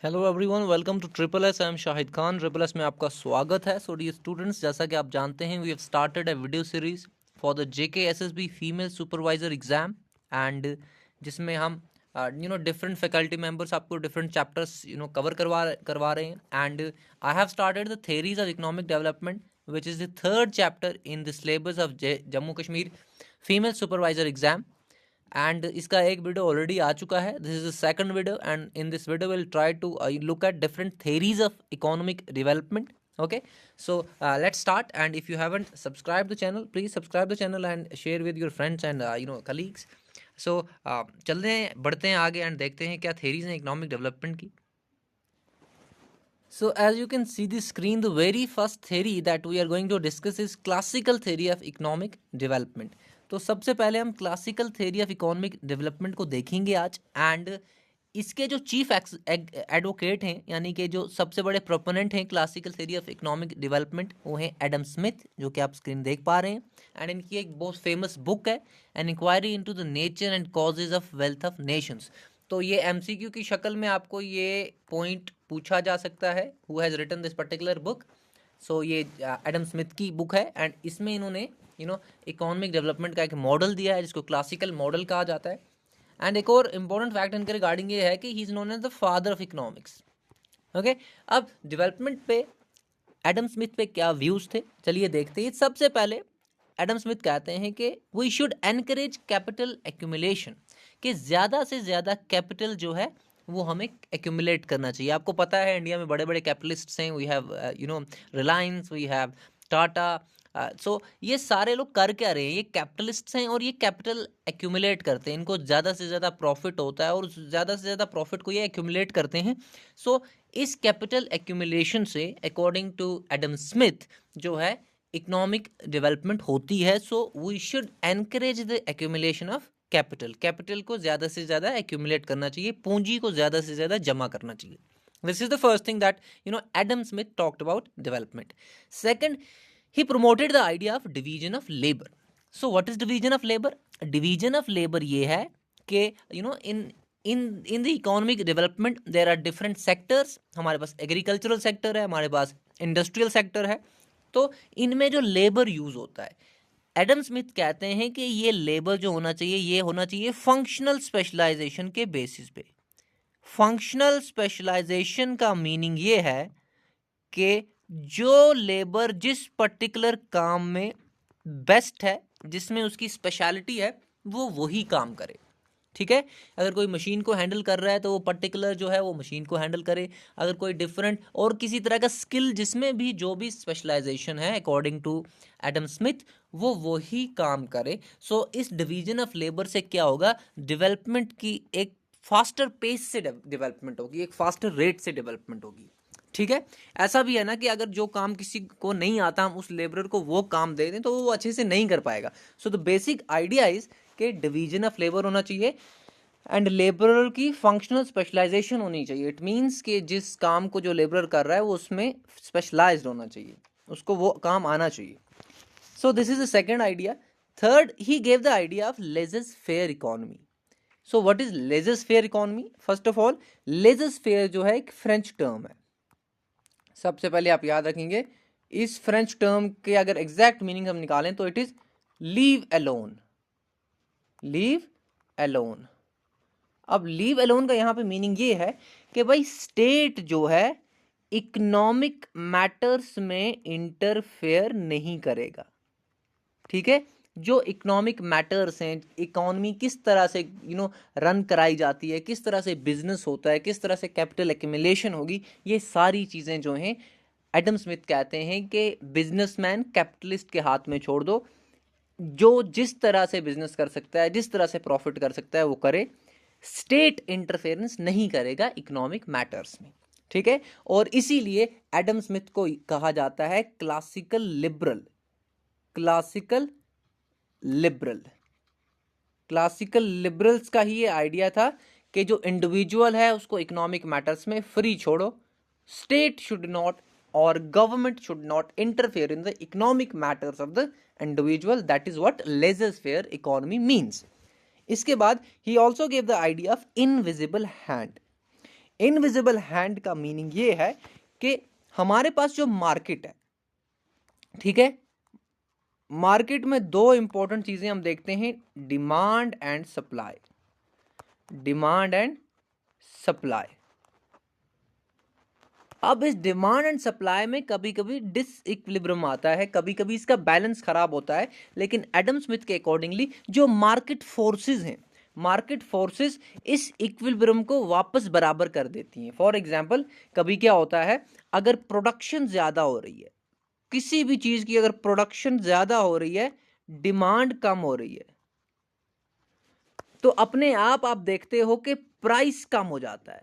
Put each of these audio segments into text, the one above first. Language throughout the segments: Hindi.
Hello everyone, welcome to triple S. I am Shahid Khan. Triple S में आपका स्वागत है। सो डियर स्टूडेंट्स, जैसा कि आप जानते हैं, we have started a video series for the JKSSB female supervisor exam and जिसमें हम डिफरेंट फैकल्टी मेंबर्स आपको डिफरेंट चैप्टर्स कवर करवा रहे हैं। And I have started the theories of economic development which is the third chapter in the syllabus of Jammu Kashmir female supervisor exam. And इसका एक वीडियो ऑलरेडी आ चुका है। This is the second video and in this video will try to look at different theories of economic development. Okay, so let's start. And if you haven't subscribed the channel, please subscribe the channel and share with your friends and colleagues. So चलते हैं, बढ़ते हैं आगे एंड देखते हैं क्या theories हैं इकोनॉमिक डेवलपमेंट की। So as you can see the screen, the very first theory that we are going to discuss is classical theory of economic development. तो सबसे पहले हम classical theory of economic development को देखेंगे आज। एंड इसके जो चीफ एडवोकेट हैं, यानी कि जो सबसे बड़े प्रोपोनेंट हैं classical theory of economic development, वो हैं एडम स्मिथ, जो कि आप स्क्रीन देख पा रहे हैं। एंड इनकी एक बहुत फेमस बुक है, an inquiry into the nature and causes of wealth of nations. तो ये एमसीक्यू की शक्ल में आपको ये पॉइंट पूछा जा सकता है, who has written this particular book. So ये एडम स्मिथ की बुक है एंड इसमें इन्होंने इकोनॉमिक डेवलपमेंट का एक मॉडल दिया है जिसको क्लासिकल मॉडल कहा जाता है। एंड एक और इम्पोर्टेंट फैक्ट इनके रिगार्डिंग ये है कि he is known as the father of economics. Okay, अब डेवलपमेंट पे एडम स्मिथ पे क्या व्यूज थे, चलिए देखते हैं। सबसे पहले एडम स्मिथ कहते हैं कि we should encourage capital accumulation, कि ज़्यादा से ज़्यादा कैपिटल जो है वो हमें एक्यूमुलेट करना चाहिए। आपको पता है इंडिया में बड़े बड़े कैपिटलिस्ट्स हैं, we have Reliance, we have Tata. So ये सारे लोग कर क्या रहे हैं, ये कैपिटलिस्ट्स हैं और ये कैपिटल एक्यूमुलेट करते हैं। इनको ज़्यादा से ज़्यादा प्रॉफिट होता है और ज़्यादा से ज़्यादा प्रॉफिट को ये एक्यूमुलेट करते हैं। सो इस कैपिटल एक्यूमुलेशन से अकॉर्डिंग टू एडम स्मिथ जो है इकोनॉमिक डेवलपमेंट होती है। So we should encourage the accumulation of capital. Capital को ज़्यादा से ज़्यादा एक्यूमुलेट करना चाहिए, पूंजी को ज़्यादा से ज़्यादा जमा करना चाहिए। This is the first thing that Adam Smith talked about development. Second, he promoted the idea of division of labor. So what is division of labor? Division of labor ये है कि in the economic development there are different sectors. हमारे पास agricultural sector है, हमारे पास industrial sector है। तो इनमें जो labor use होता है, एडम स्मिथ कहते हैं कि ये लेबर जो होना चाहिए ये होना चाहिए फंक्शनल स्पेशलाइजेशन के बेसिस पे। फंक्शनल स्पेशलाइजेशन का मीनिंग ये है कि जो लेबर जिस पर्टिकुलर काम में बेस्ट है, जिसमें उसकी स्पेशलिटी है, वो वही काम करे। ठीक है, अगर कोई मशीन को हैंडल कर रहा है तो वो पर्टिकुलर जो है वो मशीन को हैंडल करे। अगर कोई डिफरेंट और किसी तरह का स्किल, जिसमें भी जो भी स्पेशलाइजेशन है अकॉर्डिंग टू एडम स्मिथ, वो वही काम करे। सो इस डिवीजन ऑफ लेबर से क्या होगा, डेवलपमेंट की एक फास्टर पेस से डेवलपमेंट होगी, एक फास्टर रेट से डेवलपमेंट होगी। ठीक है, ऐसा भी है ना कि अगर जो काम किसी को नहीं आता, हम उस लेबरर को वो काम दे दें तो वो अच्छे से नहीं कर पाएगा। So the basic idea is कि डिवीजन ऑफ लेबर होना चाहिए एंड लेबरर की फंक्शनल स्पेशलाइजेशन होनी चाहिए। इट मीन्स कि जिस काम को जो लेबरर कर रहा है वो उसमें स्पेशलाइज्ड होना चाहिए, उसको वो काम आना चाहिए। So this is the second idea. Third, he gave the idea of laissez faire economy. So what is laissez faire economy? First of all, laissez faire जो है एक फ्रेंच टर्म है। सबसे पहले आप याद रखेंगे, इस फ्रेंच टर्म के अगर एग्जैक्ट मीनिंग हम निकालें तो it is leave alone. Leave alone. अब लीव अलोन का यहां पे मीनिंग ये है कि भाई स्टेट जो है इकोनॉमिक मैटर्स में इंटरफेयर नहीं करेगा। ठीक है, जो इकोनॉमिक मैटर्स हैं, इकोनॉमी किस तरह से रन कराई जाती है, किस तरह से बिजनेस होता है, किस तरह से कैपिटल एक्यूमुलेशन होगी, ये सारी चीज़ें जो हैं एडम स्मिथ कहते हैं कि बिजनेसमैन कैपिटलिस्ट के हाथ में छोड़ दो। जो जिस तरह से बिजनेस कर सकता है, जिस तरह से प्रॉफिट कर सकता है वो करे, स्टेट इंटरफेरेंस नहीं करेगा इकोनॉमिक मैटर्स में। ठीक है, और इसीलिए एडम स्मिथ को कहा जाता है classical liberal. Classical liberal, classical liberals का ही ये आइडिया था कि जो इंडिविजुअल है उसको इकोनॉमिक मैटर्स में फ्री छोड़ो, स्टेट शुड नॉट और government should not interfere in the economic matters of the individual. That is what laissez faire economy means. इसके बाद he also gave the idea of invisible hand. Invisible hand का मीनिंग ये है कि हमारे पास जो मार्केट है, ठीक है, मार्केट में दो इंपॉर्टेंट चीजें हम देखते हैं, demand and supply. Demand and supply. अब इस डिमांड एंड सप्लाई में कभी कभी डिसइक्विलिब्रियम आता है, कभी कभी इसका बैलेंस खराब होता है, लेकिन एडम स्मिथ के अकॉर्डिंगली जो मार्केट फोर्सेस हैं, मार्केट फोर्सेस इस इक्विलिब्रियम को वापस बराबर कर देती हैं। फॉर एग्जांपल, कभी क्या होता है, अगर प्रोडक्शन ज्यादा हो रही है, किसी भी चीज की अगर प्रोडक्शन ज्यादा हो रही है, डिमांड कम हो रही है, तो अपने आप देखते हो कि प्राइस कम हो जाता है,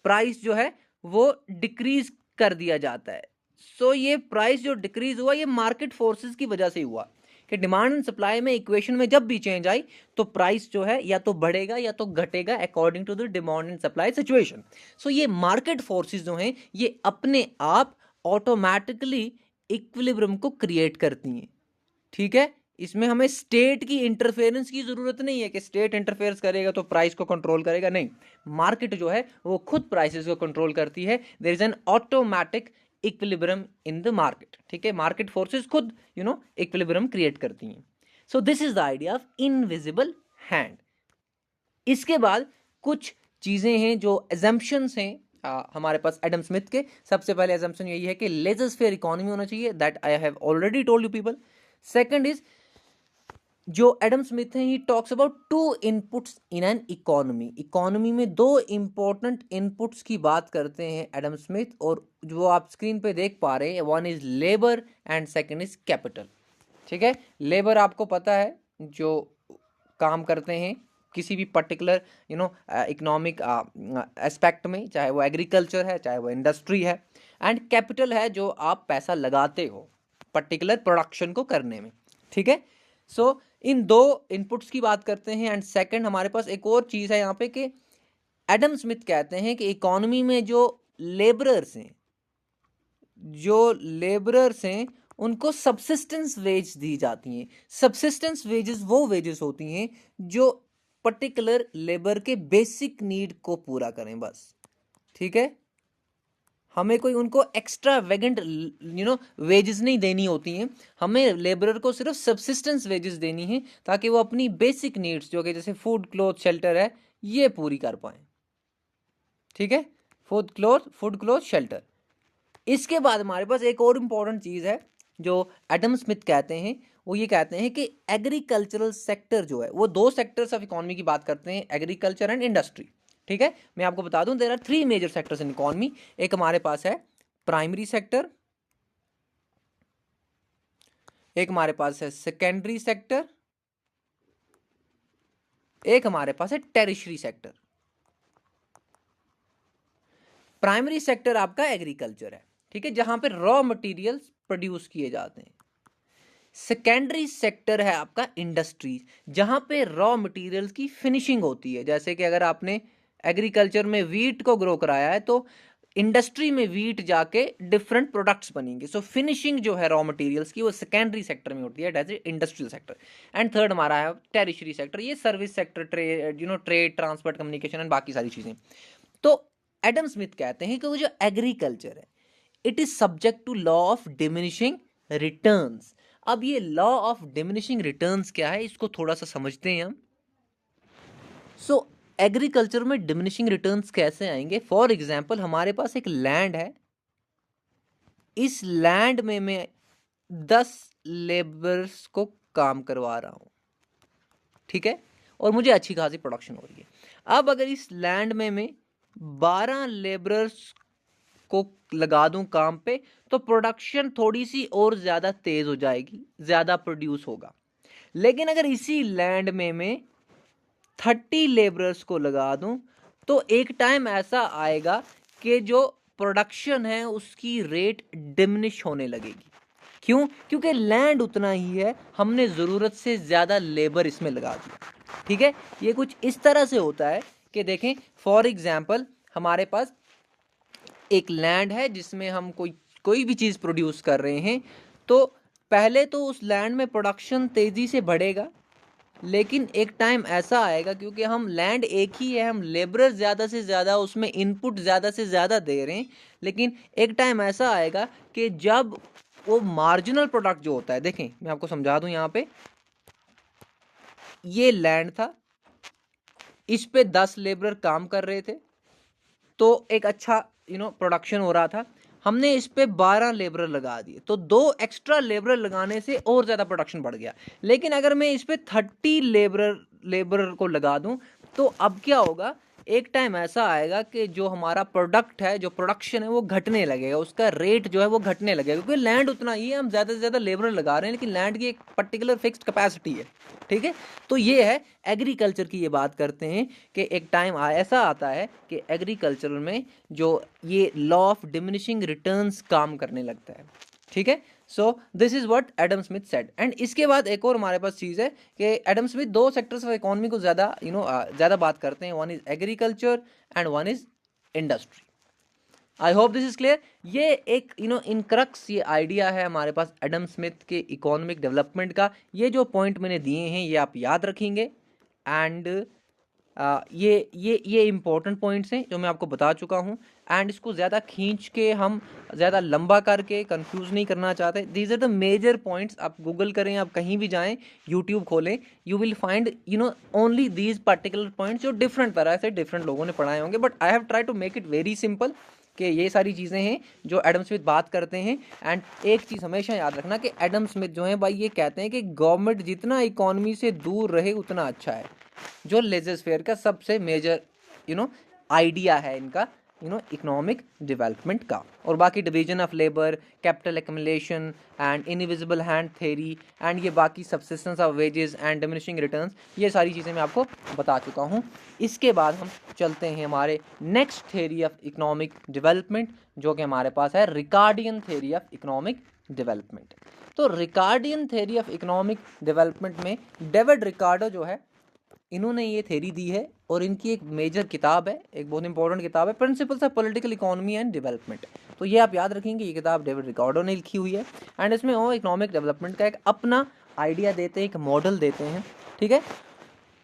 प्राइस जो है वो डिक्रीज कर दिया जाता है। सो ये प्राइस जो डिक्रीज हुआ, ये मार्केट फोर्सेस की वजह से हुआ कि डिमांड एंड सप्लाई में इक्वेशन में जब भी चेंज आई तो प्राइस जो है या तो बढ़ेगा या तो घटेगा according to the demand and supply situation. So ये मार्केट फोर्सेस जो हैं ये अपने आप ऑटोमेटिकली इक्विलिब्रियम को क्रिएट करती हैं, ठीक है। इसमें हमें स्टेट की इंटरफेरेंस की जरूरत नहीं है कि स्टेट इंटरफेरेंस करेगा तो प्राइस को कंट्रोल करेगा, नहीं, मार्केट जो है वो खुद प्राइसेस को कंट्रोल करती है। There is an automatic equilibrium in the market, ठीक है, मार्केट फोर्सेस खुद इक्विलिब्रियम क्रिएट करती हैं। So this is the idea of invisible hand. इसके बाद कुछ चीजें हैं जो एजम्पशंस हैं हमारे पास एडम स्मिथ के। सबसे पहले एजम्पशन यही है कि लेजर स्फीयर इकोनॉमी होना चाहिए, that I have already told you people. Second is, जो एडम स्मिथ है, he talks about to inputs in an economy. Economy में दो इंपॉर्टेंट इनपुट्स की बात करते हैं एडम स्मिथ, और जो आप स्क्रीन पे देख पा रहे हैं, one is labour and second is capital, ठीक है। लेबर आपको पता है जो काम करते हैं किसी भी पर्टिकुलर इकोनॉमिक एस्पेक्ट में, चाहे वो एग्रीकल्चर है चाहे वो इंडस्ट्री है, एंड कैपिटल है जो आप पैसा लगाते हो पर्टिकुलर प्रोडक्शन को करने में, ठीक है। सो इन दो इनपुट्स की बात करते हैं। एंड सेकंड हमारे पास एक और चीज है यहाँ पे कि एडम स्मिथ कहते हैं कि इकोनॉमी में जो लेबरर्स हैं, जो लेबरर्स हैं उनको सबसिस्टेंस वेज दी जाती हैं। सबसिस्टेंस वेजेस वो वेजेस होती हैं जो पर्टिकुलर लेबर के बेसिक नीड को पूरा करें, बस, ठीक है। हमें कोई उनको एक्स्ट्रा वेगेंट वेजेस नहीं देनी होती हैं, हमें लेबरर को सिर्फ सबसिस्टेंस वेजेस देनी है ताकि वो अपनी बेसिक नीड्स जो कि जैसे फूड क्लॉथ शेल्टर है ये पूरी कर पाए, ठीक है, फूड क्लॉथ शेल्टर। इसके बाद हमारे पास एक और इंपॉर्टेंट चीज है जो एडम स्मिथ कहते हैं, वो ये कहते हैं कि एग्रीकल्चरल सेक्टर जो है, वो दो सेक्टर्स ऑफ इकोनॉमी की बात करते हैं, एग्रीकल्चर एंड इंडस्ट्री, ठीक है। मैं आपको बता दूं, there are three major sectors in economy. एक हमारे पास है प्राइमरी सेक्टर, एक हमारे पास है सेकेंडरी सेक्टर, एक हमारे पास है टेरिशरी सेक्टर। प्राइमरी सेक्टर आपका एग्रीकल्चर है, ठीक है, जहां पे रॉ मटेरियल्स प्रोड्यूस किए जाते हैं। सेकेंडरी सेक्टर है आपका इंडस्ट्रीज, जहां पे रॉ मटेरियल्स की फिनिशिंग होती है। जैसे कि अगर आपने एग्रीकल्चर में वीट को ग्रो कराया है तो इंडस्ट्री में वीट जाके डिफरेंट प्रोडक्ट्स बनेंगे। सो फिनिशिंग जो है रॉ मटेरियल्स की वो सेकेंडरी सेक्टर में होती है, that is industrial sector. And third हमारा है टेरिशरी सेक्टर, ये service sector, trade, transport, communication and बाकी सारी चीजें। तो एडम स्मिथ कहते हैं कि वो जो एग्रीकल्चर है, it is subject to law of diminishing returns. अब ये लॉ ऑफ डिमिनिशिंग रिटर्न्स क्या है, इसको थोड़ा सा समझते हैं हम। सो एग्रीकल्चर में डिमिनिशिंग रिटर्न्स कैसे आएंगे? फॉर एग्जाम्पल, हमारे पास एक लैंड है, इस लैंड में मैं 10 लेबर्स को काम करवा रहा हूं, ठीक है, और मुझे अच्छी खासी प्रोडक्शन हो रही है। अब अगर इस लैंड में मैं 12 लेबरर्स को लगा दूं काम पे, तो प्रोडक्शन थोड़ी सी और ज्यादा तेज हो जाएगी, ज्यादा प्रोड्यूस होगा। लेकिन अगर इसी लैंड में मैं 30 लेबरर्स को लगा दूं, तो एक टाइम ऐसा आएगा कि जो प्रोडक्शन है उसकी रेट डिमिनिश होने लगेगी। क्यों? क्योंकि लैंड उतना ही है, हमने जरूरत से ज्यादा लेबर इसमें लगा दी, ठीक है। ये कुछ इस तरह से होता है कि देखें, फॉर एग्जाम्पल हमारे पास एक लैंड है जिसमें हम कोई भी चीज प्रोड्यूस कर रहे हैं, तो पहले तो उस लैंड में प्रोडक्शन तेजी से बढ़ेगा, लेकिन एक टाइम ऐसा आएगा, क्योंकि हम लैंड एक ही है, हम लेबर ज़्यादा से ज़्यादा, उसमें इनपुट ज़्यादा से ज़्यादा दे रहे हैं, लेकिन एक टाइम ऐसा आएगा कि जब वो मार्जिनल प्रोडक्ट जो होता है, देखें मैं आपको समझा दूं, यहाँ पे ये लैंड था, इस पे 10 लेबर काम कर रहे थे, तो एक अच्छा प्रोडक्शन हो रहा था। हमने इस पे 12 लेबर लगा दिए, तो 2 एक्स्ट्रा लेबर लगाने से और ज़्यादा प्रोडक्शन बढ़ गया। लेकिन अगर मैं इस पे 30 लेबर को लगा दूं, तो अब क्या होगा, एक टाइम ऐसा आएगा कि जो हमारा प्रोडक्ट है, जो प्रोडक्शन है, वो घटने लगेगा, उसका रेट जो है वो घटने लगेगा, क्योंकि लैंड उतना ही है, हम ज़्यादा से ज़्यादा लेबर लगा रहे हैं, लेकिन लैंड की एक पर्टिकुलर फिक्स्ड कैपेसिटी है। ठीक है, तो ये है एग्रीकल्चर की, ये बात करते हैं कि एक टाइम ऐसा आता है कि एग्रीकल्चर में जो ये लॉ ऑफ डिमिनिशिंग रिटर्न्स काम करने लगता है। ठीक है, सो this is what Adam Smith said. And इसके बाद एक और हमारे पास चीज़ है कि Adam Smith 2 sectors of economy को ज़्यादा बात करते हैं, one is agriculture and one is industry. I hope this is clear. ये एक इन क्रक्स ये आइडिया है हमारे पास एडम स्मिथ के इकोनॉमिक डेवलपमेंट का। ये जो पॉइंट मैंने दिए हैं ये आप याद रखेंगे, एंड ये इंपॉर्टेंट पॉइंट्स हैं जो मैं आपको बता चुका हूँ, एंड इसको ज़्यादा खींच के हम ज़्यादा लंबा करके कंफ्यूज नहीं करना चाहते। These are the major points. आप गूगल करें, आप कहीं भी जाएं, यूट्यूब खोलें, you will find only these particular points जो डिफरेंट तरह से डिफरेंट लोगों ने पढ़ाए होंगे, but I have try to make it very simple कि ये सारी चीज़ें हैं जो एडम स्मिथ बात करते हैं। एंड एक चीज़ हमेशा याद रखना कि एडम स्मिथ जो है भाई ये कहते हैं कि गवर्नमेंट जितना इकोनॉमी से दूर रहे उतना अच्छा है, जो लेजर का सबसे मेजर आइडिया है इनका इकोनॉमिक डेवलपमेंट का। और बाकी division of labour, capital accumulation and invisible hand theory, and ये बाकी subsistence of wages and diminishing returns, ये सारी चीज़ें मैं आपको बता चुका हूँ। इसके बाद हम चलते हैं हमारे next theory of economic development, जो कि हमारे पास है Ricardian theory of economic development. तो Ricardian theory of economic development में डेविड रिकार्डो जो है, इन्होंने ये थ्योरी दी है, और इनकी एक मेजर किताब है, एक बहुत इंपॉर्टेंट किताब है, principles of political economy and development. तो ये आप याद रखेंगे, ये किताब डेविड रिकार्डो ने लिखी हुई है, एंड इसमें वो इकोनॉमिक डेवलपमेंट का एक अपना आइडिया देते हैं, एक मॉडल देते हैं। ठीक है,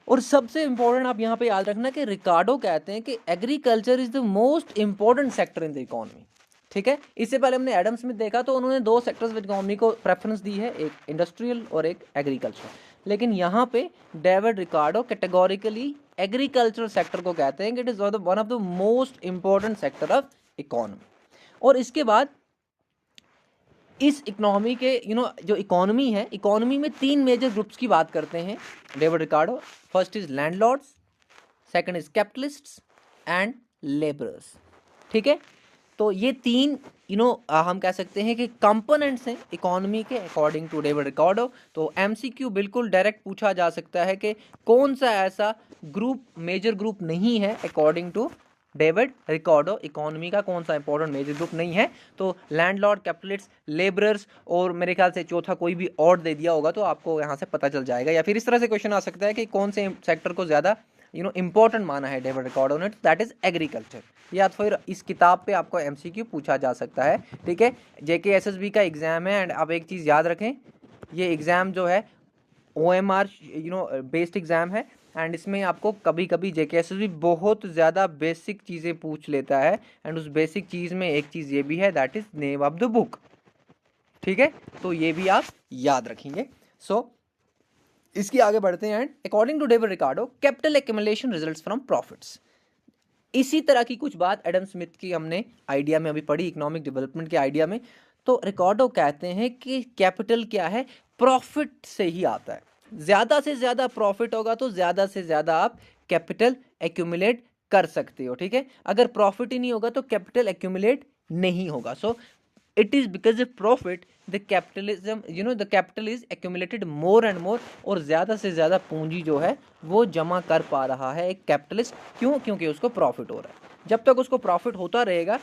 और सबसे इंपॉर्टेंट आप यहाँ पे याद रखना कि रिकार्डो कहते हैं कि agriculture is the most important sector in the economy. ठीक है, इससे पहले हमने एडम स्मिथ देखा तो उन्होंने 2 सेक्टर्स ऑफ इकोनॉमी को प्रेफरेंस दी है, एक इंडस्ट्रियल और एक एग्रीकल्चर। लेकिन यहाँ पे David Ricardo categorically agriculture sector को कहते हैं कि it is one of the most important sector of economy. और इसके बाद इस इकोनॉमी के जो इकोनॉमी है, इकोनॉमी में 3 मेजर ग्रुप्स की बात करते हैं David Ricardo. First is landlords, second is capitalists and labourers. ठीक है, तो ये 3 हम कह सकते हैं कि कंपोनेंट्स हैं इकोनॉमी के अकॉर्डिंग टू डेविड रिकार्डो। तो एमसीक्यू बिल्कुल डायरेक्ट पूछा जा सकता है कि कौन सा ऐसा ग्रुप, मेजर ग्रुप नहीं है according to David Ricardo, economy का कौन सा इंपॉर्टेंट मेजर ग्रुप नहीं है। तो लैंडलॉर्ड, कैपिटलिस्ट, लेबरर्स, और मेरे ख्याल से चौथा कोई भी और दे दिया होगा तो आपको यहाँ से पता चल जाएगा। या फिर इस तरह से क्वेश्चन आ सकता है कि कौन से सेक्टर को ज़्यादा इंपॉर्टेंट माना है डेविड रिकार्डो ने, दैट इज एग्रीकल्चर। या फिर इस किताब पे आपको एमसीक्यू पूछा जा सकता है। ठीक है, जेकेएसएसबी का एग्जाम है, एंड आप एक चीज़ याद रखें, ये एग्ज़ाम जो है OMR बेस्ड एग्ज़ाम है, एंड इसमें आपको कभी कभी जेकेएसएसबी बहुत ज़्यादा बेसिक चीज़ें पूछ लेता है, एंड उस बेसिक चीज़ में एक चीज़ ये भी है, that is name of the book. ठीक है, तो ये भी आप याद रखेंगे। सो इसकी आगे बढ़ते हैं। And according to David Ricardo, capital accumulation results from profits. इसी तरह की कुछ बात एडम स्मिथ की हमने आइडिया में अभी पढ़ी, इकोनॉमिक डेवलपमेंट के आइडिया में। तो रिकार्डो कहते हैं कि कैपिटल क्या है, प्रॉफिट से ही आता है। ज़्यादा से ज़्यादा प्रॉफिट होगा तो ज़्यादा से ज़्यादा आप कैपिटल एक्यूमुलेट कर सकते हो। ठीक है, अगर प्रॉफिट ही नहीं होगा तो कैपिटल एक्यूमुलेट नहीं होगा। सो it is because of profit the capitalism the capital is accumulated more and more, और ज़्यादा से ज़्यादा पूंजी जो है वो जमा कर पा रहा है एक कैपिटलिस्ट। क्यों? क्योंकि उसको प्रॉफिट हो रहा है। जब तक उसको प्रॉफिट होता रहेगा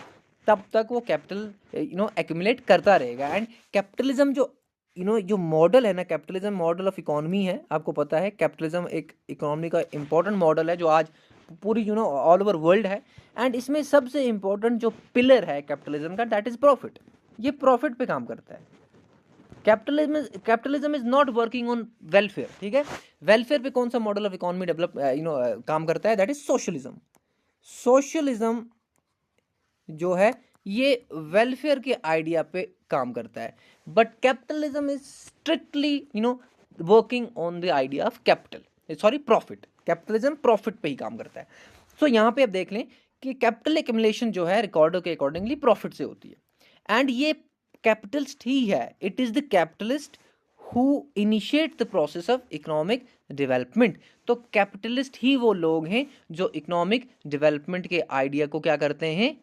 तब तक वो कैपिटल एक्यूमुलेट करता रहेगा। एंड कैपिटलिज्म जो मॉडल है ना, कैपिटलिज्म मॉडल ऑफ इकोनॉमी है, आपको पता है कैपिटलिज्म एक इकोनॉमी का इंपॉर्टेंट मॉडल है जो आज पूरी ऑल ओवर वर्ल्ड है। एंड इसमें सबसे इंपॉर्टेंट जो पिलर है कैपिटलिज्म का, दैट इज प्रॉफिट। ये प्रॉफिट पे काम करता है। Capitalism is not working on welfare, ठीक है। वेलफेयर पे कौन सा मॉडल ऑफ इकोनॉमी डेवलप काम करता है, दैट इज सोशलिज्म। सोशलिज्म जो है ये वेलफेयर के आइडिया पे काम करता है, but capitalism is strictly working on the idea of capital, sorry profit. Capitalism profit पे ही काम करता है। सो यहाँ पे आप देख लें कि कैपिटल एक्यूमुलेशन जो है रिकॉर्डों के अकॉर्डिंगली प्रॉफिट से होती है, एंड ये कैपिटलिस्ट ही है, it is the capitalist who initiate the process of economic development. तो कैपिटलिस्ट ही वो लोग हैं जो इकोनॉमिक डेवलपमेंट के आइडिया को क्या करते हैं,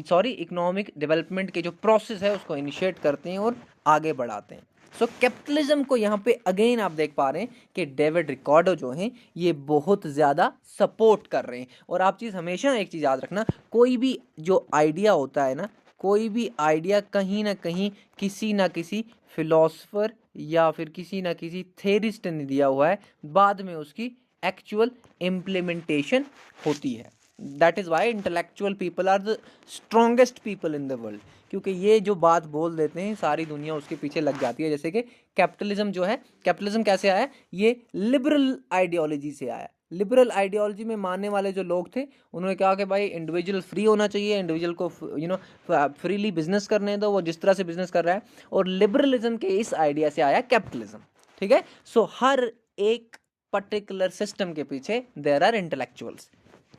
सॉरी इकोनॉमिक डेवलपमेंट के जो प्रोसेस है उसको इनिशिएट करते हैं और आगे बढ़ाते हैं। सो कैपिटलिज्म को यहाँ पे अगेन आप देख पा रहे हैं कि डेविड रिकार्डो जो हैं ये बहुत ज़्यादा सपोर्ट कर रहे हैं। और आप चीज़ हमेशा एक चीज़ याद रखना, कोई भी जो आइडिया होता है ना, कोई भी आइडिया कहीं ना कहीं किसी ना किसी फिलोसफर या फिर किसी ना किसी थेरिस्ट ने दिया हुआ है, बाद में उसकी एक्चुअल इम्प्लीमेंटेशन होती है। That is why intellectual people are the strongest people in the world, क्योंकि ये जो बात बोल देते हैं सारी दुनिया उसके पीछे लग जाती है। जैसे कि कैपिटलिज्म जो है, कैपिटलिज्म कैसे आया, ये लिबरल आइडियोलॉजी से आया। लिबरल आइडियोलॉजी में मानने वाले जो लोग थे उन्होंने कहा कि भाई इंडिविजुअल फ्री होना चाहिए, इंडिविजुअल को फ्रीली बिजनेस करने दो, वो जिस तरह से बिजनेस कर रहा है। और लिबरलिज्म के इस आइडिया से आया कैपिटलिज्म, ठीक है। सो हर एक पर्टिकुलर सिस्टम के पीछे देयर आर इंटेलेक्चुअल्स,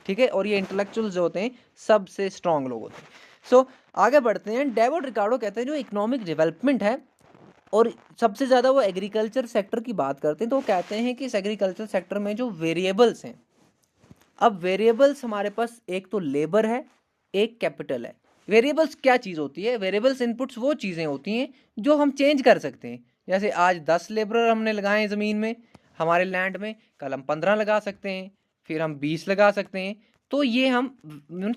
ठीक है, और ये इंटेलेक्चुअल्स जो होते हैं सबसे स्ट्रांग लोग होते हैं। सो आगे बढ़ते हैं। डेविड रिकार्डो कहते हैं जो इकोनॉमिक डेवलपमेंट है, और सबसे ज़्यादा वो एग्रीकल्चर सेक्टर की बात करते हैं, तो वो कहते हैं कि इस एग्रीकल्चर सेक्टर में जो वेरिएबल्स हैं, अब वेरिएबल्स हमारे पास एक तो लेबर है, एक कैपिटल है। वेरिएबल्स क्या चीज़ होती है, वेरिएबल्स इनपुट्स वो चीज़ें होती हैं जो हम चेंज कर सकते हैं। जैसे आज 10 लेबर हमने लगाए हैं ज़मीन में, हमारे लैंड में, कल हम 15 लगा सकते हैं, फिर हम 20 लगा सकते हैं, तो ये हम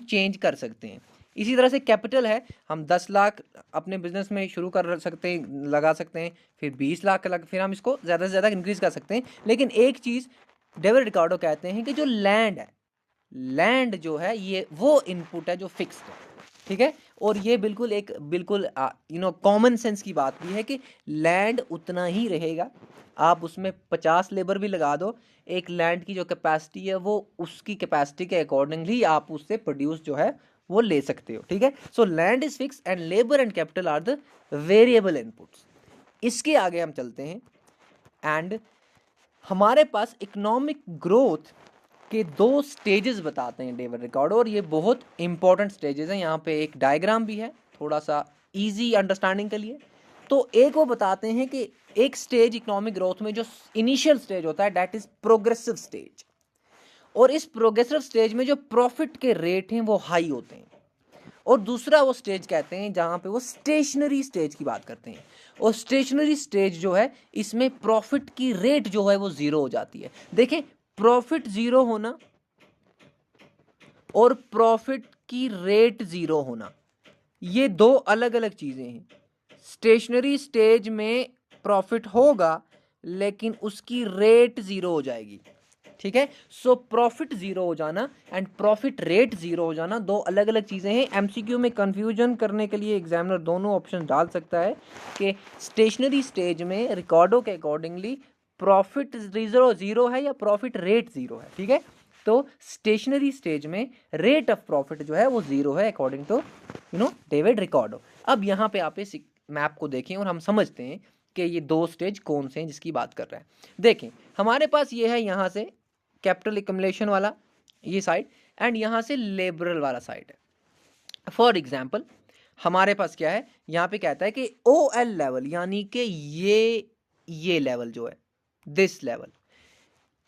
चेंज कर सकते हैं। इसी तरह से कैपिटल है, हम 10 लाख अपने बिजनेस में शुरू कर सकते हैं, लगा सकते हैं, फिर 20 लाख फिर हम इसको ज़्यादा से ज़्यादा इंक्रीज कर सकते हैं। लेकिन एक चीज़ डेविड रिकार्डो कहते हैं कि जो लैंड है, लैंड जो है ये वो इनपुट है जो फिक्स्ड है, ठीक है। और ये बिल्कुल एक बिल्कुल कॉमन सेंस की बात भी है कि लैंड उतना ही रहेगा, आप उसमें 50 लेबर भी लगा दो, एक लैंड की जो कैपेसिटी है वो उसकी कैपेसिटी के अकॉर्डिंगली आप उससे प्रोड्यूस जो है वो ले सकते हो, ठीक है। So land is fix and labour and capital R the variable inputs. इसके आगे हम चलते हैं, एंड हमारे पास इकोनॉमिक ग्रोथ के 2 स्टेजेस बताते हैं डेविड रिकार्डो, और ये बहुत इंपॉर्टेंट स्टेजेस हैं। यहाँ पे एक डायग्राम भी है थोड़ा सा इजी अंडरस्टैंडिंग के लिए। तो एक वो बताते हैं कि एक स्टेज इकोनॉमिक ग्रोथ में जो इनिशियल स्टेज होता है दैट इज प्रोग्रेसिव स्टेज, और इस प्रोग्रेसिव स्टेज में जो प्रॉफिट के रेट हैं वो हाई होते हैं। और दूसरा वो स्टेज कहते हैं जहाँ पे वो स्टेशनरी स्टेज की बात करते हैं, और स्टेशनरी स्टेज जो है इसमें प्रॉफिट की रेट जो है वो जीरो हो जाती है। देखें, प्रॉफिट जीरो होना और प्रॉफिट की रेट जीरो होना ये 2 अलग अलग चीजें हैं। स्टेशनरी स्टेज में प्रॉफिट होगा लेकिन उसकी रेट जीरो हो जाएगी, ठीक है। सो प्रॉफिट जीरो हो जाना एंड प्रॉफिट रेट जीरो हो जाना 2 अलग अलग चीजें हैं। एमसीक्यू में कंफ्यूजन करने के लिए एग्जामिनर दोनों ऑप्शन डाल सकता है कि स्टेशनरी स्टेज में रिकॉर्डो के अकॉर्डिंगली प्रॉफिट जीरो है या प्रॉफिट रेट जीरो है, ठीक है। तो स्टेशनरी स्टेज में रेट ऑफ प्रॉफिट जो है वो जीरो है अकॉर्डिंग टू डेविड रिकॉर्डो। अब यहाँ पे आप इस मैप को देखें और हम समझते हैं कि ये 2 स्टेज कौन से हैं जिसकी बात कर रहा है। देखें, हमारे पास ये है यहाँ से कैपिटल एक्युमुलेशन वाला ये साइड, एंड यहाँ से लेबरल वाला साइड है। फॉर एग्जाम्पल हमारे पास क्या है, यहाँ पे कहता है कि OL लेवल यानी कि ये लेवल जो है, this level,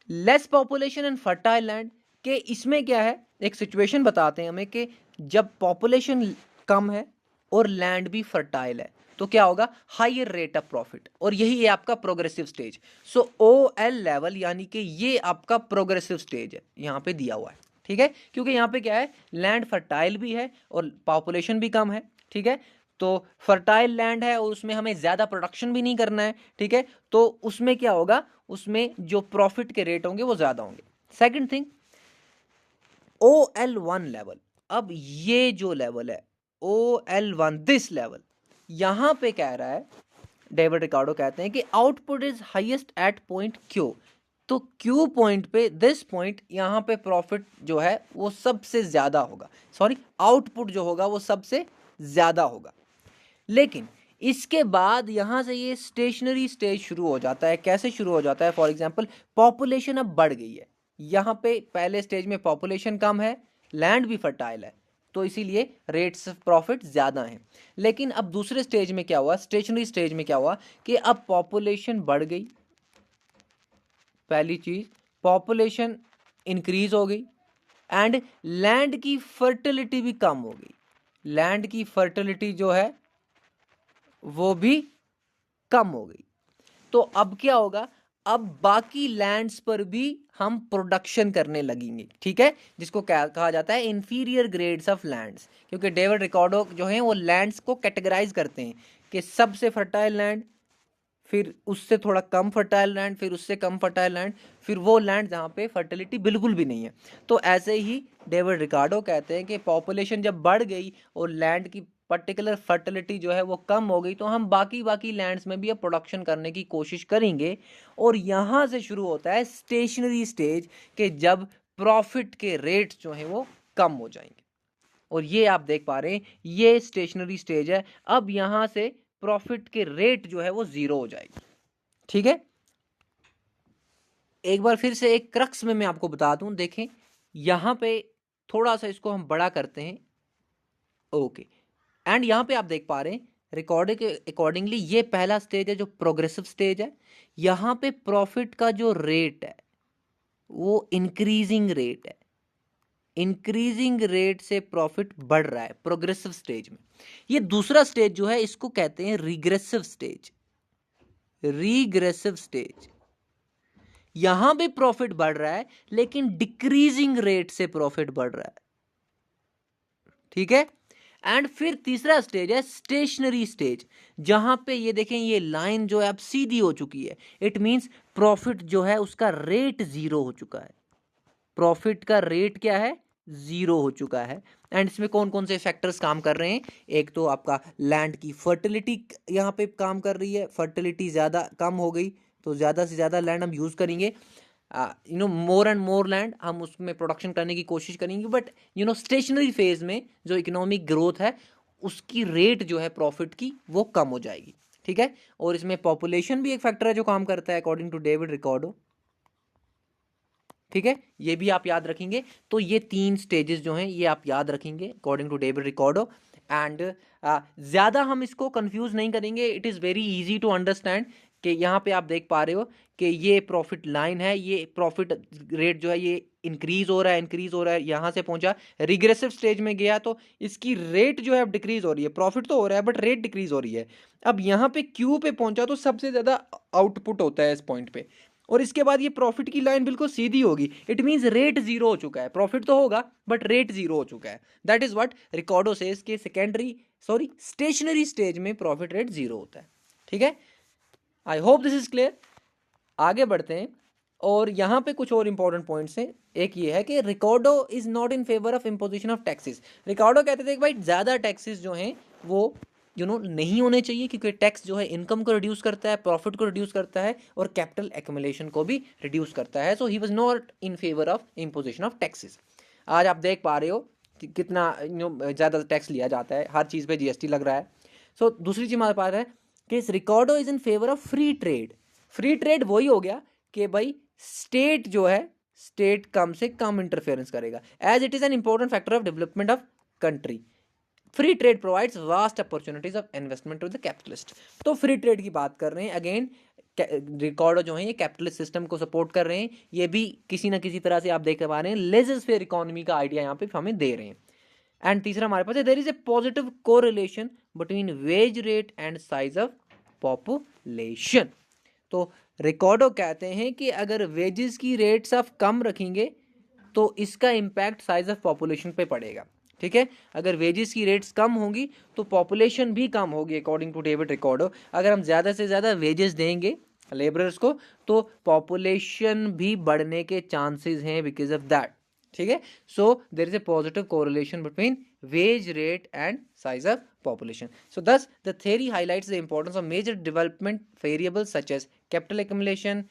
less population and fertile land, के इसमें क्या है, एक सिचुएशन बताते हैं हमें कि जब पॉपुलेशन कम है और लैंड भी फर्टाइल है तो क्या होगा, हायर रेट ऑफ प्रॉफिट, और यही है आपका प्रोग्रेसिव स्टेज। सो OL लेवल यानी कि ये आपका प्रोग्रेसिव स्टेज है, यहाँ पे दिया हुआ है, ठीक है। क्योंकि यहाँ पे क्या है, लैंड फर्टाइल भी है और पॉपुलेशन भी कम है, ठीक है। तो फर्टाइल लैंड है और उसमें हमें ज़्यादा प्रोडक्शन भी नहीं करना है, ठीक है। तो उसमें क्या होगा, उसमें जो प्रॉफिट के रेट होंगे वो ज़्यादा होंगे। सेकंड थिंग, OL1 लेवल, अब ये जो लेवल है OL1 दिस लेवल, यहाँ पे कह रहा है डेविड रिकार्डो कहते हैं कि output is highest eight point Q. तो क्यू पॉइंट पे, दिस पॉइंट, यहाँ पे प्रॉफिट जो है वो सबसे ज़्यादा होगा, सॉरी आउटपुट जो होगा वो सबसे ज़्यादा होगा। लेकिन इसके बाद यहाँ से ये स्टेशनरी स्टेज शुरू हो जाता है। कैसे शुरू हो जाता है? फॉर एग्जांपल पॉपुलेशन अब बढ़ गई है, यहाँ पे पहले स्टेज में पॉपुलेशन कम है, लैंड भी फर्टाइल है, तो इसीलिए रेट्स ऑफ प्रॉफिट ज़्यादा हैं। लेकिन अब दूसरे स्टेज में क्या हुआ, स्टेशनरी स्टेज में क्या हुआ कि अब पॉपुलेशन बढ़ गई, पहली चीज़ पॉपुलेशन इंक्रीज हो गई, एंड लैंड की फर्टिलिटी भी कम हो गई। लैंड की फर्टिलिटी जो है वो भी कम हो गई। तो अब क्या होगा, अब बाकी लैंड्स पर भी हम प्रोडक्शन करने लगेंगे, ठीक है, जिसको क्या कहा जाता है, इंफीरियर ग्रेड्स ऑफ लैंड्स। क्योंकि डेविड रिकार्डो जो है वो लैंड्स को कैटेगराइज करते हैं कि सबसे फर्टाइल लैंड, फिर उससे थोड़ा कम फर्टाइल लैंड, फिर उससे कम फर्टाइल लैंड, फिर वो लैंड जहाँ पे फर्टिलिटी बिल्कुल भी नहीं है। तो ऐसे ही डेविड रिकार्डो कहते हैं कि पॉपुलेशन जब बढ़ गई और लैंड की पर्टिकुलर फर्टिलिटी जो है वो कम हो गई, तो हम बाकी लैंड्स में भी अब प्रोडक्शन करने की कोशिश करेंगे। और यहाँ से शुरू होता है स्टेशनरी स्टेज के जब प्रॉफिट के रेट्स जो हैं वो कम हो जाएंगे। और ये आप देख पा रहे हैं, ये स्टेशनरी स्टेज है। अब यहाँ से प्रॉफिट के रेट जो है वो जीरो हो जाएगी, ठीक है। एक बार फिर से एक क्रक्स में मैं आपको बता दूं, देखें यहाँ पे थोड़ा सा इसको हम बड़ा करते हैं, ओके, एंड यहाँ पे आप देख पा रहे हैं रिकॉर्ड के अकॉर्डिंगली ये पहला स्टेज है जो प्रोग्रेसिव स्टेज है। यहाँ पे प्रॉफिट का जो रेट है वो इंक्रीजिंग रेट है, इंक्रीजिंग रेट से प्रॉफिट बढ़ रहा है प्रोग्रेसिव स्टेज में। ये दूसरा स्टेज जो है इसको कहते हैं रिग्रेसिव स्टेज। रिग्रेसिव स्टेज, यहां भी प्रॉफिट बढ़ रहा है लेकिन डिक्रीजिंग रेट से प्रॉफिट बढ़ रहा है, ठीक है। एंड फिर तीसरा स्टेज है स्टेशनरी स्टेज, जहां पे ये देखें ये लाइन जो है अब सीधी हो चुकी है। इट मींस प्रॉफिट जो है उसका रेट जीरो हो चुका है। प्रॉफिट का रेट क्या है, जीरो हो चुका है। एंड इसमें कौन कौन से फैक्टर्स काम कर रहे हैं, एक तो आपका लैंड की फर्टिलिटी यहाँ पे काम कर रही है, फर्टिलिटी ज़्यादा कम हो गई तो ज़्यादा से ज़्यादा लैंड हम यूज़ करेंगे, मोर एंड मोर लैंड हम उसमें प्रोडक्शन करने की कोशिश करेंगे। बट स्टेशनरी फेज में जो इकोनॉमिक ग्रोथ है उसकी रेट जो है प्रॉफिट की वो कम हो जाएगी, ठीक है। और इसमें पॉपुलेशन भी एक फैक्टर है जो काम करता है अकॉर्डिंग टू डेविड रिकार्डो, ठीक है, ये भी आप याद रखेंगे। तो ये तीन स्टेजेस जो हैं ये आप याद रखेंगे according to David Ricardo. And ज़्यादा हम इसको कंफ्यूज नहीं करेंगे, it is very easy to understand कि यहाँ पे आप देख पा रहे हो कि ये प्रॉफिट लाइन है, ये प्रॉफिट रेट जो है ये इंक्रीज हो रहा है, इंक्रीज हो रहा है, यहाँ से पहुंचा रिग्रेसिव स्टेज में गया तो इसकी रेट जो है अब डिक्रीज हो रही है, प्रॉफिट तो हो रहा है बट रेट डिक्रीज हो रही है। अब यहाँ पे क्यू पे पहुंचा तो सबसे ज़्यादा आउटपुट होता है इस पॉइंट पे, और इसके बाद ये प्रॉफिट की लाइन बिल्कुल सीधी होगी। इट मींस रेट जीरो हो चुका है, प्रॉफिट तो होगा बट रेट जीरो हो चुका है। That is what Ricardo says के स्टेशनरी स्टेज में प्रॉफिट रेट जीरो होता है, ठीक है। I hope this is clear. आगे बढ़ते हैं और यहाँ पे कुछ और इंपॉर्टेंट पॉइंट्स हैं। एक ये है कि Ricardo is not in favour of imposition of taxes. Ricardo कहते थे कि भाई ज़्यादा टैक्सेस जो हैं वो नहीं होने चाहिए, क्योंकि टैक्स जो है इनकम को रिड्यूस करता है, प्रॉफिट को रिड्यूस करता है और कैपिटल एक्यूमुलेशन को भी रिड्यूस करता है। So he was not in favour of imposition of taxes. आज आप देख पा रहे हो कि कितना ज़्यादा टैक्स लिया जाता है, हर चीज़ पे जीएसटी लग रहा है। सो दूसरी चीज़ हमारे पास है कि इस Ricardo is in favour of free trade. Free trade वही हो गया कि भाई स्टेट जो है, स्टेट कम से कम इंटरफेरेंस करेगा, as it is an important factor of development of country. Free trade provides vast opportunities of investment to the capitalist. तो फ्री ट्रेड की बात कर रहे हैं, अगेन रिकॉर्डो जो है ये कैपिटलिस्ट सिस्टम को सपोर्ट कर रहे हैं। ये भी किसी ना किसी तरह से आप देख पा रहे हैं लेजर फेयर इकोनॉमी का आइडिया यहाँ पे हमें दे रहे हैं। एंड तीसरा हमारे पास है there is a positive correlation between wage rate and size of population. तो रिकॉर्डो कहते हैं कि अगर वेजेस की रेट्स ऑफ कम रखेंगे तो इसका इम्पैक्ट साइज ऑफ पॉपुलेशन पे पड़ेगा, ठीक है। अगर वेजेस की रेट्स कम होंगी तो पॉपुलेशन भी कम होगी अकॉर्डिंग टू डेविड रिकॉर्डो। अगर हम ज़्यादा से ज़्यादा वेजेस देंगे लेबरर्स को तो पॉपुलेशन भी बढ़ने के चांसेस हैं बिकॉज ऑफ दैट, ठीक है। So there is a positive correlation between wage rate and size of population. So thus the theory highlights the importance of major development variables such as capital accumulation,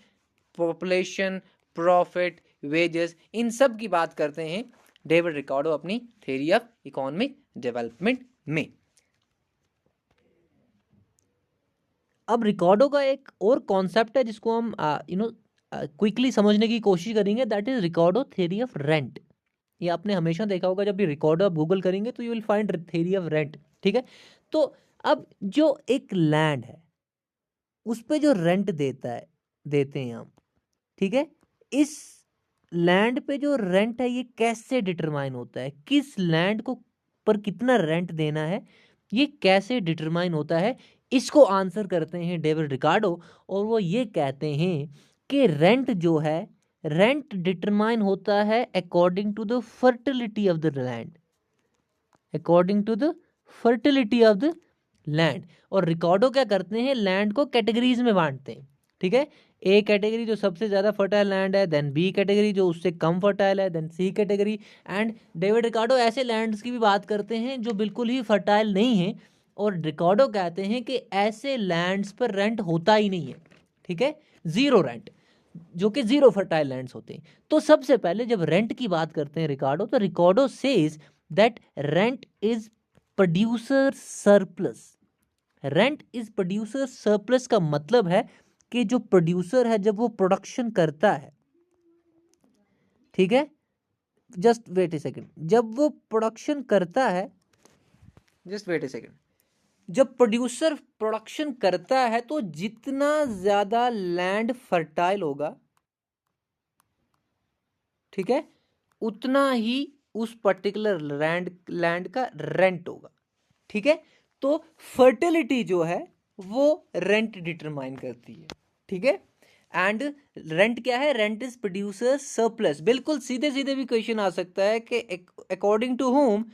population, profit, wages. इन सब की बात करते हैं डेविड रिकार्डो अपनी theory of economic development में. अब रिकार्डो का एक और कॉन्सेप्ट है जिसको हम क्विकली समझने की कोशिश करेंगे, that is Ricardo theory of rent. ये आपने हमेशा देखा होगा, जब भी रिकार्डो आप गूगल करेंगे तो you will find theory of rent. ठीक है, तो अब जो एक लैंड है उस पे जो रेंट देते हैं हम, ठीक है, इस लैंड पे जो रेंट है ये कैसे डिटरमाइन होता है, किस लैंड को पर कितना रेंट देना है, ये कैसे डिटरमाइन होता है, इसको आंसर करते हैं डेविड रिकार्डो. और वो ये कहते हैं कि रेंट जो है, रेंट डिटरमाइन होता है according to the fertility of the land, according to the fertility of the land. और रिकार्डो क्या करते हैं, लैंड को कैटेगरीज में बांटते हैं. ठीक है, ए कैटेगरी जो सबसे ज़्यादा फर्टाइल लैंड है, देन बी कैटेगरी जो उससे कम फर्टाइल है, then C category. And David Ricardo ऐसे लैंड्स की भी बात करते हैं जो बिल्कुल ही फर्टाइल नहीं है, और रिकार्डो कहते हैं कि ऐसे लैंड्स पर रेंट होता ही नहीं है. ठीक है, जीरो रेंट, जो कि जीरो फर्टाइल लैंड्स होते हैं. तो सबसे पहले जब रेंट की बात करते हैं रिकार्डो, तो Ricardo says that rent is producer surplus. Rent is producer surplus का मतलब है कि जो प्रोड्यूसर है जब वो प्रोडक्शन करता है, ठीक है, जस्ट वेट ए सेकेंड, जब वो प्रोडक्शन करता है, जस्ट वेट ए सेकेंड, जब प्रोड्यूसर प्रोडक्शन करता है तो जितना ज्यादा लैंड फर्टाइल होगा, ठीक है, उतना ही उस पर्टिकुलर लैंड का रेंट होगा. ठीक है, तो फर्टिलिटी जो है वो रेंट डिटरमाइन करती है. ठीक है, एंड रेंट क्या है, रेंट इज प्रोड्यूसर सरप्लस. बिल्कुल सीधे सीधे भी क्वेश्चन आ सकता है कि according to whom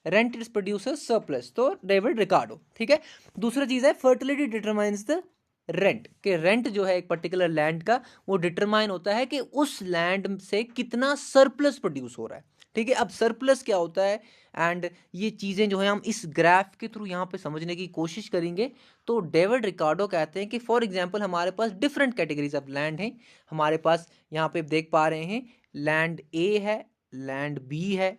rent is producer surplus, तो डेविड रिकार्डो. ठीक है, दूसरा चीज है फर्टिलिटी डिटरमाइंस द रेंट, के रेंट जो है एक पर्टिकुलर लैंड का वो डिटरमाइन होता है कि उस लैंड से कितना सरप्लस प्रोड्यूस हो रहा है. ठीक है, अब सरप्लस क्या होता है, एंड ये चीज़ें जो है हम इस ग्राफ के थ्रू यहाँ पे समझने की कोशिश करेंगे. तो डेविड रिकार्डो कहते हैं कि फॉर एग्जांपल हमारे पास डिफरेंट कैटेगरीज ऑफ लैंड हैं. हमारे पास यहाँ पे देख पा रहे हैं लैंड ए है, लैंड बी है,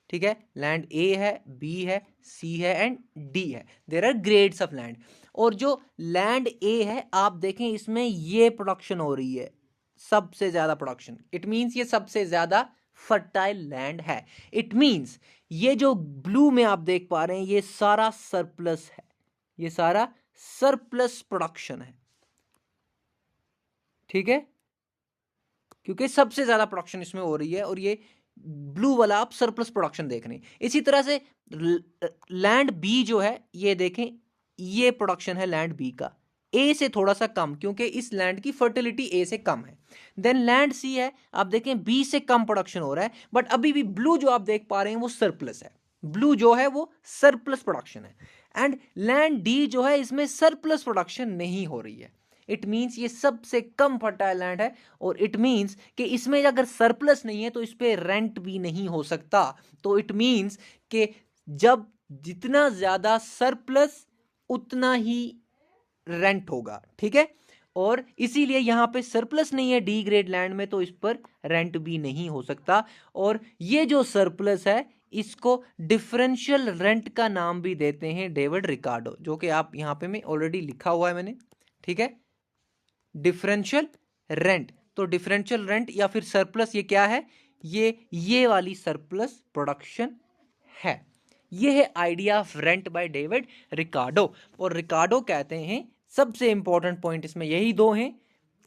ठीक है, लैंड ए है, बी है, सी है एंड डी है. There are grades of land. और जो लैंड ए है आप देखें इसमें ये प्रोडक्शन हो रही है, सबसे ज्यादा प्रोडक्शन, इट मीन्स ये सबसे ज्यादा फर्टाइल लैंड है. इट मीन्स ये जो ब्लू में आप देख पा रहे हैं ये सारा सरप्लस है, ये सारा सरप्लस प्रोडक्शन है. ठीक है, क्योंकि सबसे ज्यादा प्रोडक्शन इसमें हो रही है और ये ब्लू वाला आप सरप्लस प्रोडक्शन देख रहे हैं. इसी तरह से लैंड बी जो है ये देखें, ये प्रोडक्शन है लैंड बी का, ए से थोड़ा सा कम क्योंकि इस लैंड की फर्टिलिटी ए से कम है. देन लैंड सी है, आप देखें बी से कम प्रोडक्शन हो रहा है, बट अभी भी ब्लू जो आप देख पा रहे हैं वो सरप्लस है, ब्लू जो है वो सरप्लस प्रोडक्शन है. एंड लैंड डी जो है इसमें सरप्लस प्रोडक्शन नहीं हो रही है. इट मीन्स ये सबसे कम फर्टाइल लैंड है, और इट मीन्स कि इसमें अगर सरप्लस नहीं है तो इस पे रेंट भी नहीं हो सकता. तो इट मीन्स कि जब जितना ज्यादा सरप्लस उतना ही रेंट होगा. ठीक है, और इसीलिए यहां पे सरप्लस नहीं है डी ग्रेड लैंड में, तो इस पर रेंट भी नहीं हो सकता. और ये जो सरप्लस है इसको डिफरेंशियल रेंट का नाम भी देते हैं डेविड रिकार्डो, जो कि आप यहां पे मैं ऑलरेडी लिखा हुआ है मैंने. ठीक है, डिफरेंशियल रेंट. तो डिफरेंशियल रेंट या फिर सरप्लस ये क्या है, ये वाली सरप्लस प्रोडक्शन है. ये है idea of rent by David Ricardo. और रिकार्डो कहते हैं सबसे इंपॉर्टेंट पॉइंट इसमें यही दो हैं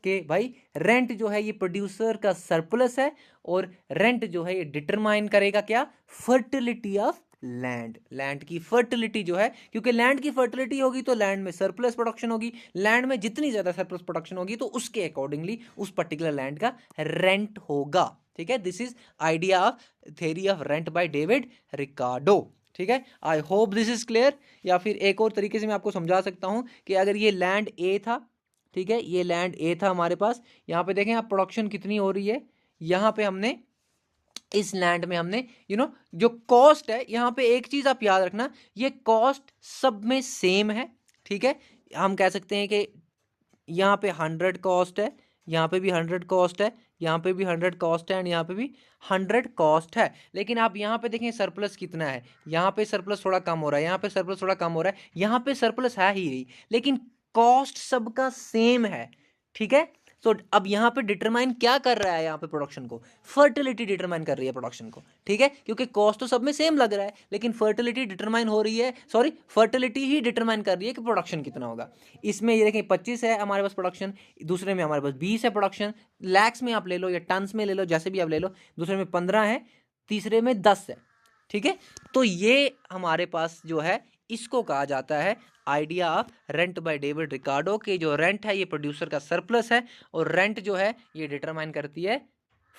कि भाई रेंट जो है ये प्रोड्यूसर का सरप्लस है, और रेंट जो है ये डिटरमाइन करेगा क्या, फर्टिलिटी ऑफ लैंड, लैंड की फर्टिलिटी जो है, क्योंकि लैंड की फर्टिलिटी होगी तो लैंड में सरप्लस प्रोडक्शन होगी, लैंड में जितनी ज्यादा सरप्लस प्रोडक्शन होगी तो उसके अकॉर्डिंगली उस पर्टिकुलर लैंड का रेंट होगा. ठीक है, this is idea of theory of rent by David Ricardo. ठीक है, I hope this is clear. या फिर एक और तरीके से मैं आपको समझा सकता हूं कि अगर ये लैंड ए था, ठीक है, ये लैंड ए था हमारे पास, यहाँ पे देखें आप प्रोडक्शन कितनी हो रही है, यहाँ पे हमने इस लैंड में हमने जो कॉस्ट है, यहाँ पे एक चीज आप याद रखना, ये कॉस्ट सब में सेम है, ठीक है। हम कह सकते हैं कि यहाँ पे 100 कॉस्ट है, यहाँ पे भी 100 कॉस्ट है, यहाँ पे भी 100 कॉस्ट है एंड यहाँ पे भी 100 कॉस्ट है। लेकिन आप यहाँ पे देखें सरप्लस कितना है, यहाँ पे सरप्लस थोड़ा कम हो रहा है, यहाँ पे सरप्लस थोड़ा कम हो रहा है, यहाँ पे सरप्लस है ही, लेकिन कॉस्ट सबका सेम है, ठीक है। तो अब यहाँ पे डिटरमाइन क्या कर रहा है, यहाँ पे प्रोडक्शन को फर्टिलिटी डिटरमाइन कर रही है प्रोडक्शन को, ठीक है, क्योंकि कॉस्ट तो सब में सेम लग रहा है, लेकिन फर्टिलिटी डिटरमाइन हो रही है, सॉरी फर्टिलिटी ही डिटरमाइन कर रही है कि प्रोडक्शन कितना होगा। इसमें ये देखें 25 है हमारे पास प्रोडक्शन, दूसरे में हमारे पास 20 है प्रोडक्शन, लैक्स में आप ले लो या टन्स में ले लो, जैसे भी आप ले लो, दूसरे में 15 है, तीसरे में 10 है, ठीक है। तो ये हमारे पास जो है इसको कहा जाता है idea of rent by David Ricardo, के जो रेंट है ये प्रोड्यूसर का सरप्लस है, और रेंट जो है ये डिटरमाइन करती है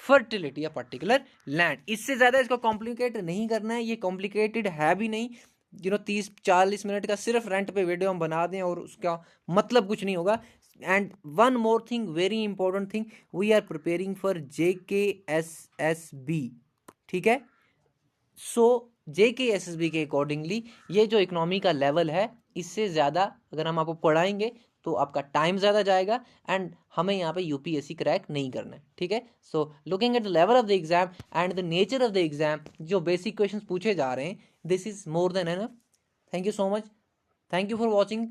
फर्टिलिटी या पर्टिकुलर लैंड। इससे ज़्यादा इसको कॉम्प्लिकेट नहीं करना है, ये कॉम्प्लिकेटेड है भी नहीं, 30-40 मिनट का सिर्फ रेंट पे वीडियो हम बना दें और उसका मतलब कुछ नहीं होगा। And one more thing, very important thing, we are preparing for JKSSB, ठीक है। सो JKSSB के अकॉर्डिंगली ये जो इकोनॉमी का लेवल है, इससे ज़्यादा अगर हम आपको पढ़ाएंगे तो आपका टाइम ज़्यादा जाएगा एंड हमें यहाँ पे UPSC क्रैक नहीं करना है, ठीक है। So looking at the level of the exam and the nature of the exam, जो बेसिक क्वेश्चंस पूछे जा रहे हैं, this is more than enough. Thank you so much, thank you for watching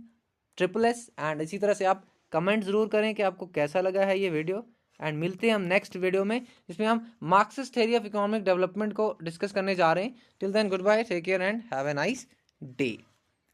SSS and इसी तरह से आप कमेंट ज़रूर करें कि आपको कैसा लगा है ये वीडियो, एंड मिलते हैं हम नेक्स्ट वीडियो में, जिसमें हम Marxist theory of economic development को डिस्कस करने जा रहे हैं। Till then goodbye, take care and have a nice day.